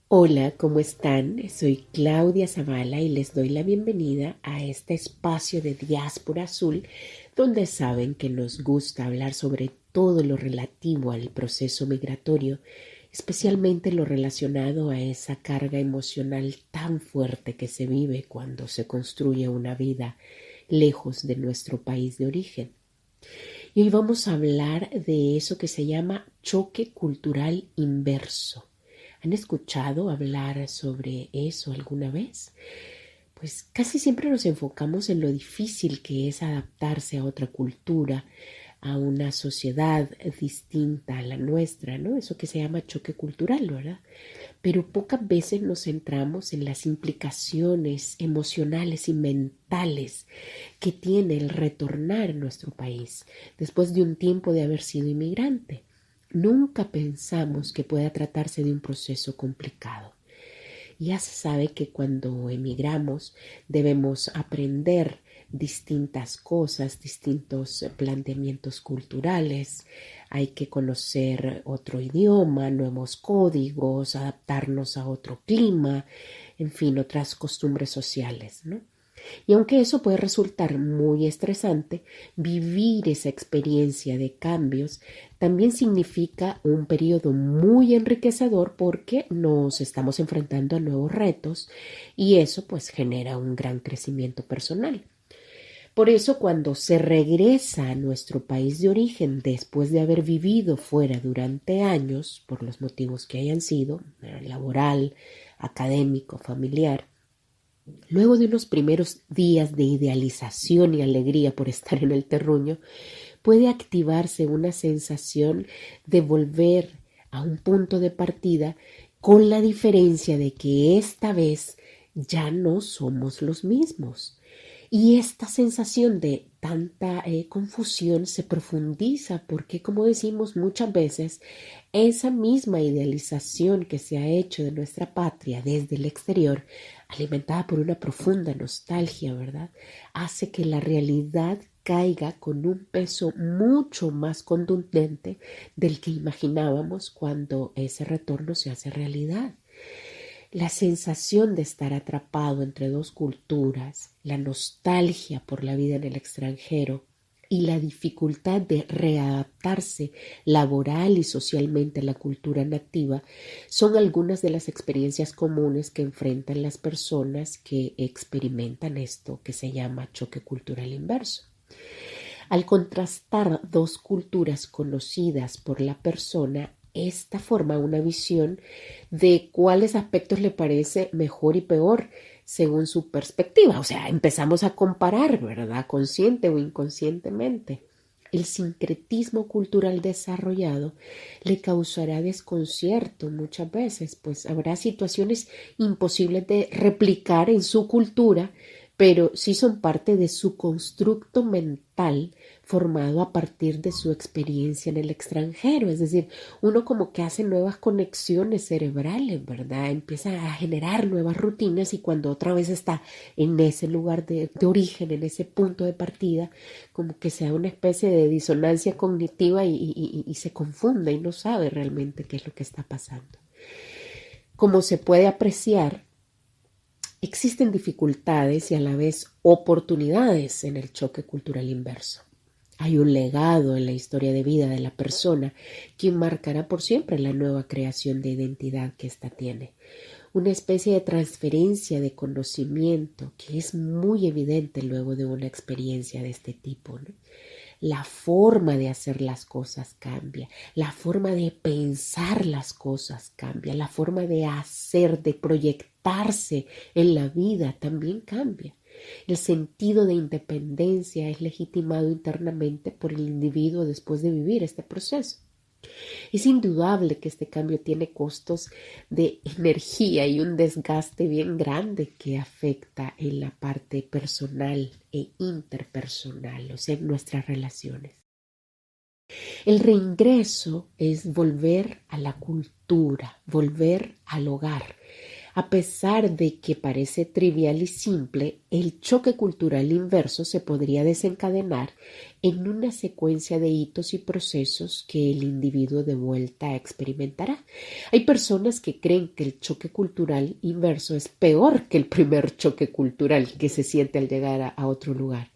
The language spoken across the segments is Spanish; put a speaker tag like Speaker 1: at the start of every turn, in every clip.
Speaker 1: Hola, ¿cómo están? Soy Claudia Zavala y les doy la bienvenida a este espacio de Diáspora Azul, donde saben que nos gusta hablar sobre todo lo relativo al proceso migratorio, especialmente lo relacionado a esa carga emocional tan fuerte que se vive cuando se construye una vida lejos de nuestro país de origen. Y hoy vamos a hablar de eso que se llama choque cultural inverso. ¿Han escuchado hablar sobre eso alguna vez? Pues casi siempre nos enfocamos en lo difícil que es adaptarse a otra cultura, a una sociedad distinta a la nuestra, ¿no? Eso que se llama choque cultural, ¿verdad? Pero pocas veces nos centramos en las implicaciones emocionales y mentales que tiene el retornar a nuestro país después de un tiempo de haber sido inmigrante. Nunca pensamos que pueda tratarse de un proceso complicado. Ya se sabe que cuando emigramos debemos aprender distintas cosas, distintos planteamientos culturales, hay que conocer otro idioma, nuevos códigos, adaptarnos a otro clima, en fin, otras costumbres sociales, ¿no? Y aunque eso puede resultar muy estresante, vivir esa experiencia de cambios también significa un periodo muy enriquecedor porque nos estamos enfrentando a nuevos retos y eso pues genera un gran crecimiento personal. Por eso cuando se regresa a nuestro país de origen después de haber vivido fuera durante años, por los motivos que hayan sido, laboral, académico, familiar, luego de unos primeros días de idealización y alegría por estar en el terruño, puede activarse una sensación de volver a un punto de partida con la diferencia de que esta vez ya no somos los mismos. Y esta sensación de tanta confusión se profundiza porque, como decimos muchas veces, esa misma idealización que se ha hecho de nuestra patria desde el exterior, alimentada por una profunda nostalgia, ¿verdad?, hace que la realidad caiga con un peso mucho más contundente del que imaginábamos cuando ese retorno se hace realidad. La sensación de estar atrapado entre dos culturas, la nostalgia por la vida en el extranjero y la dificultad de readaptarse laboral y socialmente a la cultura nativa son algunas de las experiencias comunes que enfrentan las personas que experimentan esto que se llama choque cultural inverso. Al contrastar dos culturas conocidas por la persona, esta forma una visión de cuáles aspectos le parece mejor y peor según su perspectiva. O sea, empezamos a comparar, ¿verdad? Consciente o inconscientemente. El sincretismo cultural desarrollado le causará desconcierto muchas veces, pues habrá situaciones imposibles de replicar en su cultura, pero sí son parte de su constructo mental formado a partir de su experiencia en el extranjero. Es decir, uno como que hace nuevas conexiones cerebrales, ¿verdad? Empieza a generar nuevas rutinas y cuando otra vez está en ese lugar de origen, en ese punto de partida, como que se da una especie de disonancia cognitiva y se confunde y no sabe realmente qué es lo que está pasando. Como se puede apreciar, existen dificultades y a la vez oportunidades en el choque cultural inverso. Hay un legado en la historia de vida de la persona que marcará por siempre la nueva creación de identidad que ésta tiene. Una especie de transferencia de conocimiento que es muy evidente luego de una experiencia de este tipo, ¿no? La forma de hacer las cosas cambia, la forma de pensar las cosas cambia, la forma de hacer, de proyectarse en la vida también cambia. El sentido de independencia es legitimado internamente por el individuo después de vivir este proceso. Es indudable que este cambio tiene costos de energía y un desgaste bien grande que afecta en la parte personal e interpersonal, o sea, en nuestras relaciones. El reingreso es volver a la cultura, volver al hogar, A pesar de que parece trivial y simple, el choque cultural inverso se podría desencadenar en una secuencia de hitos y procesos que el individuo de vuelta experimentará. Hay personas que creen que el choque cultural inverso es peor que el primer choque cultural que se siente al llegar a otro lugar.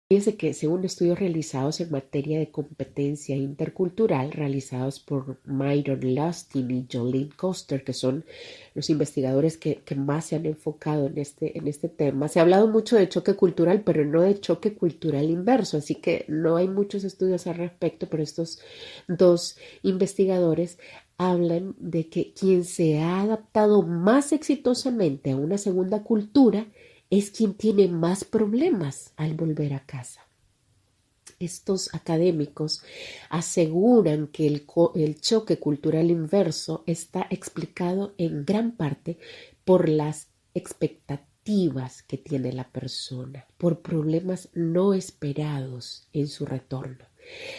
Speaker 1: Fíjense que según estudios realizados en materia de competencia intercultural, realizados por Myron Lustin y Jolene Coster, que son los investigadores que más se han enfocado en este tema, se ha hablado mucho de choque cultural, pero no de choque cultural inverso, así que no hay muchos estudios al respecto, pero estos dos investigadores hablan de que quien se ha adaptado más exitosamente a una segunda cultura es quien tiene más problemas al volver a casa. Estos académicos aseguran que el choque cultural inverso está explicado en gran parte por las expectativas que tiene la persona, por problemas no esperados en su retorno.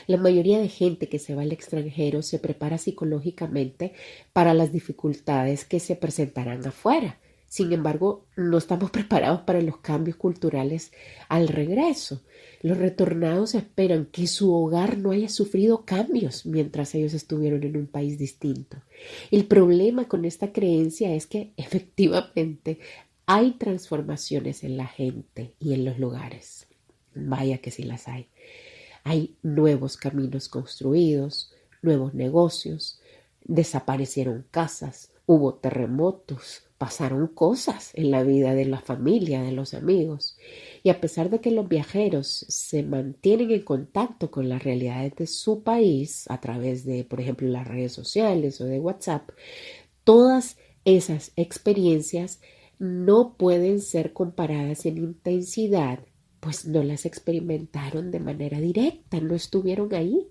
Speaker 1: La mayoría de gente que se va al extranjero se prepara psicológicamente para las dificultades que se presentarán afuera. Sin embargo, no estamos preparados para los cambios culturales al regreso. Los retornados esperan que su hogar no haya sufrido cambios mientras ellos estuvieron en un país distinto. El problema con esta creencia es que efectivamente hay transformaciones en la gente y en los lugares. Vaya que sí las hay. Hay nuevos caminos construidos, nuevos negocios, desaparecieron casas, hubo terremotos, pasaron cosas en la vida de la familia, de los amigos. Y a pesar de que los viajeros se mantienen en contacto con las realidades de su país a través de, por ejemplo, las redes sociales o de WhatsApp, todas esas experiencias no pueden ser comparadas en intensidad, pues no las experimentaron de manera directa, no estuvieron ahí.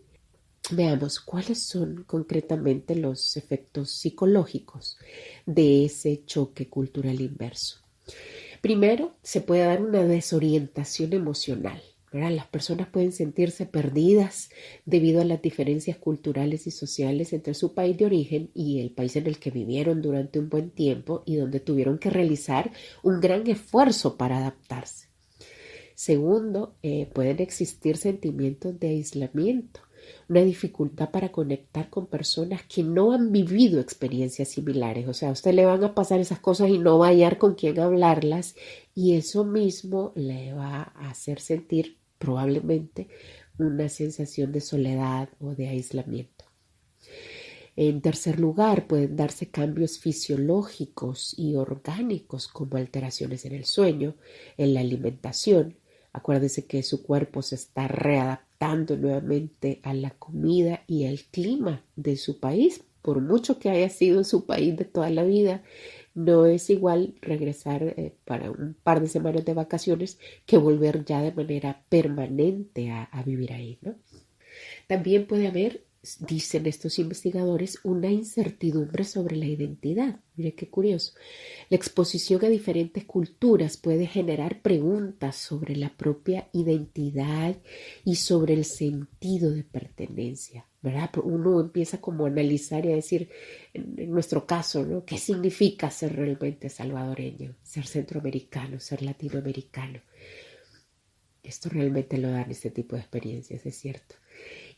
Speaker 1: Veamos cuáles son concretamente los efectos psicológicos de ese choque cultural inverso. Primero, se puede dar una desorientación emocional, ¿verdad? Las personas pueden sentirse perdidas debido a las diferencias culturales y sociales entre su país de origen y el país en el que vivieron durante un buen tiempo y donde tuvieron que realizar un gran esfuerzo para adaptarse. Segundo, pueden existir sentimientos de aislamiento, una dificultad para conectar con personas que no han vivido experiencias similares. O sea, a usted le van a pasar esas cosas y no va a hallar con quién hablarlas, y eso mismo le va a hacer sentir probablemente una sensación de soledad o de aislamiento. En tercer lugar, pueden darse cambios fisiológicos y orgánicos como alteraciones en el sueño, en la alimentación. Acuérdese que su cuerpo se está readaptando nuevamente a la comida y al clima de su país. Por mucho que haya sido su país de toda la vida, no es igual regresar para un par de semanas de vacaciones que volver ya de manera permanente a vivir ahí, ¿no? También puede haber, dicen estos investigadores, una incertidumbre sobre la identidad. Mire qué curioso. La exposición a diferentes culturas puede generar preguntas sobre la propia identidad y sobre el sentido de pertenencia, ¿verdad? Uno empieza como a analizar y a decir, en nuestro caso, ¿no? ¿Qué significa ser realmente salvadoreño, ser centroamericano, ser latinoamericano? Esto realmente lo dan este tipo de experiencias, es cierto.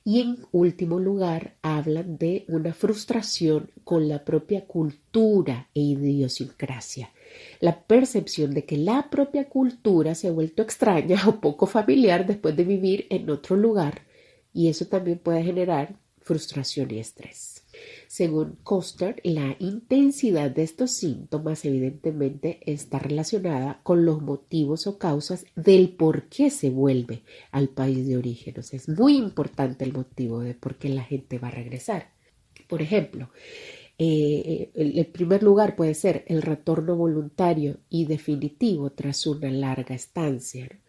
Speaker 1: Y en último lugar, hablan de una frustración con la propia cultura e idiosincrasia. La percepción de que la propia cultura se ha vuelto extraña o poco familiar después de vivir en otro lugar, y eso también puede generar frustración y estrés. Según Coster, la intensidad de estos síntomas evidentemente está relacionada con los motivos o causas del por qué se vuelve al país de origen. O sea, es muy importante el motivo de por qué la gente va a regresar. Por ejemplo, el primer lugar puede ser el retorno voluntario y definitivo tras una larga estancia, ¿no?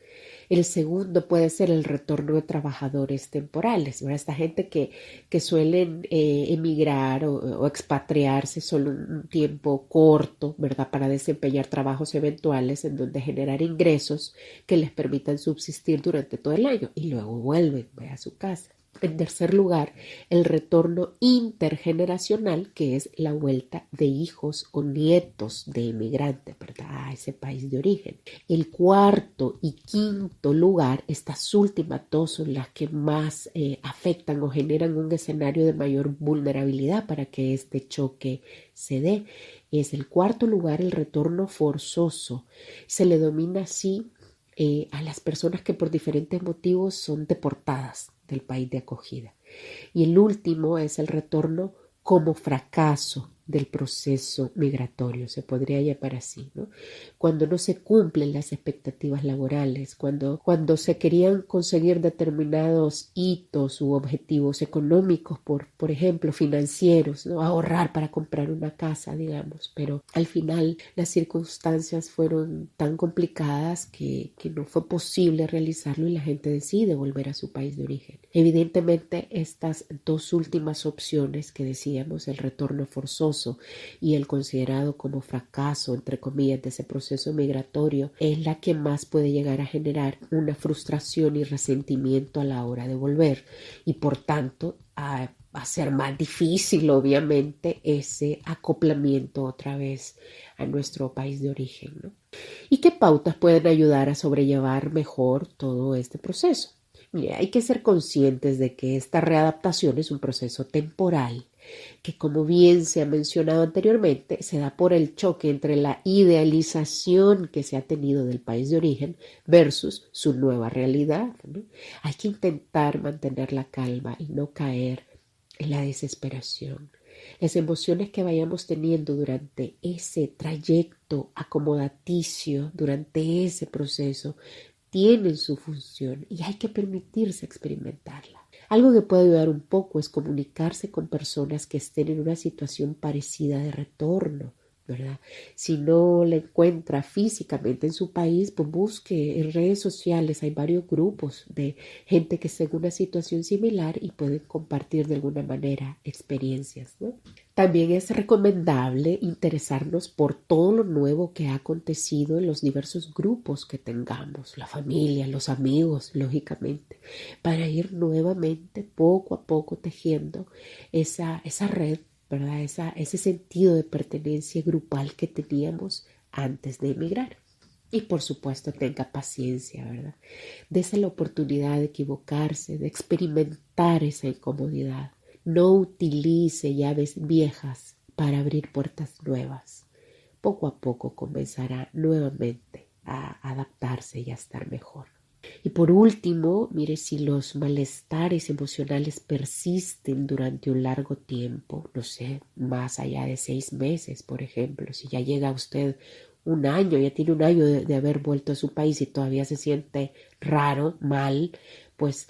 Speaker 1: El segundo puede ser el retorno de trabajadores temporales, ¿verdad? Esta gente que suelen emigrar o expatriarse solo un tiempo corto, ¿verdad? Para desempeñar trabajos eventuales en donde generar ingresos que les permitan subsistir durante todo el año y luego vuelven, ¿verdad? A su casa. En tercer lugar, el retorno intergeneracional, que es la vuelta de hijos o nietos de emigrantes, ¿verdad?, a ese país de origen. El cuarto y quinto lugar, estas últimas dos son las que más afectan o generan un escenario de mayor vulnerabilidad para que este choque se dé. Es el cuarto lugar, el retorno forzoso. Se le denomina así a las personas que por diferentes motivos son deportadas del país de acogida. Y el último es el retorno como fracaso del proceso migratorio, se podría llamar así, ¿no? Cuando no se cumplen las expectativas laborales, cuando se querían conseguir determinados hitos u objetivos económicos, por ejemplo, financieros, ¿no? Ahorrar para comprar una casa, digamos, pero al final las circunstancias fueron tan complicadas que no fue posible realizarlo y la gente decide volver a su país de origen. Evidentemente, estas dos últimas opciones que decíamos, el retorno forzoso y el considerado como fracaso, entre comillas, de ese proceso migratorio, es la que más puede llegar a generar una frustración y resentimiento a la hora de volver y por tanto a hacer más difícil, obviamente, ese acoplamiento otra vez a nuestro país de origen, ¿no? ¿Y qué pautas pueden ayudar a sobrellevar mejor todo este proceso? Mira, hay que ser conscientes de que esta readaptación es un proceso temporal que, como bien se ha mencionado anteriormente, se da por el choque entre la idealización que se ha tenido del país de origen versus su nueva realidad, ¿no? Hay que intentar mantener la calma y no caer en la desesperación. Las emociones que vayamos teniendo durante ese trayecto acomodaticio, durante ese proceso, tienen su función y hay que permitirse experimentarla. Algo que puede ayudar un poco es comunicarse con personas que estén en una situación parecida de retorno, ¿verdad? Si no la encuentra físicamente en su país, pues busque en redes sociales. Hay varios grupos de gente que está en una situación similar y pueden compartir de alguna manera experiencias, ¿no? También es recomendable interesarnos por todo lo nuevo que ha acontecido en los diversos grupos que tengamos, la familia, los amigos, lógicamente, para ir nuevamente poco a poco tejiendo esa red, ¿verdad? Ese sentido de pertenencia grupal que teníamos antes de emigrar. Y por supuesto tenga paciencia, ¿verdad? Dese la oportunidad de equivocarse, de experimentar esa incomodidad. No utilice llaves viejas para abrir puertas nuevas. Poco a poco comenzará nuevamente a adaptarse y a estar mejor. Y por último, mire, si los malestares emocionales persisten durante un largo tiempo, no sé, más allá de 6 meses, por ejemplo, si ya llega usted un año, ya tiene un año de haber vuelto a su país y todavía se siente raro, mal, pues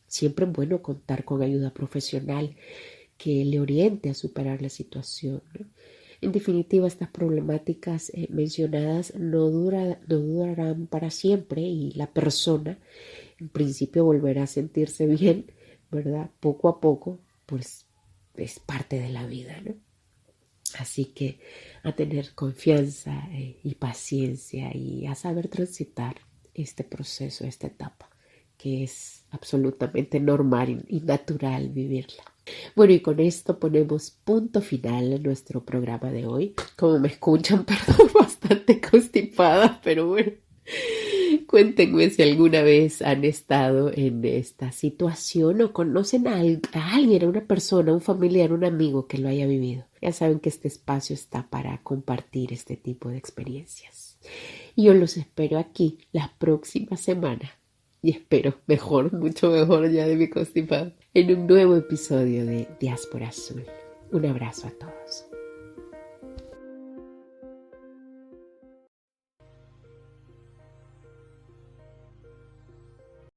Speaker 1: siempre es bueno contar con ayuda profesional que le oriente a superar la situación, ¿no? En definitiva, estas problemáticas mencionadas no durarán para siempre y la persona en principio volverá a sentirse bien, ¿verdad? Poco a poco, pues es parte de la vida, ¿no? Así que a tener confianza y paciencia y a saber transitar este proceso, esta etapa, que es absolutamente normal y natural vivirla. Bueno, y con esto ponemos punto final a nuestro programa de hoy. Como me escuchan, perdón, bastante constipada, pero bueno. Cuéntenme si alguna vez han estado en esta situación o conocen a alguien, a una persona, un familiar, un amigo que lo haya vivido. Ya saben que este espacio está para compartir este tipo de experiencias. Y yo los espero aquí la próxima semana. Y espero mejor, mucho mejor ya de mi constipado, en un nuevo episodio de Diáspora Azul. Un abrazo a todos.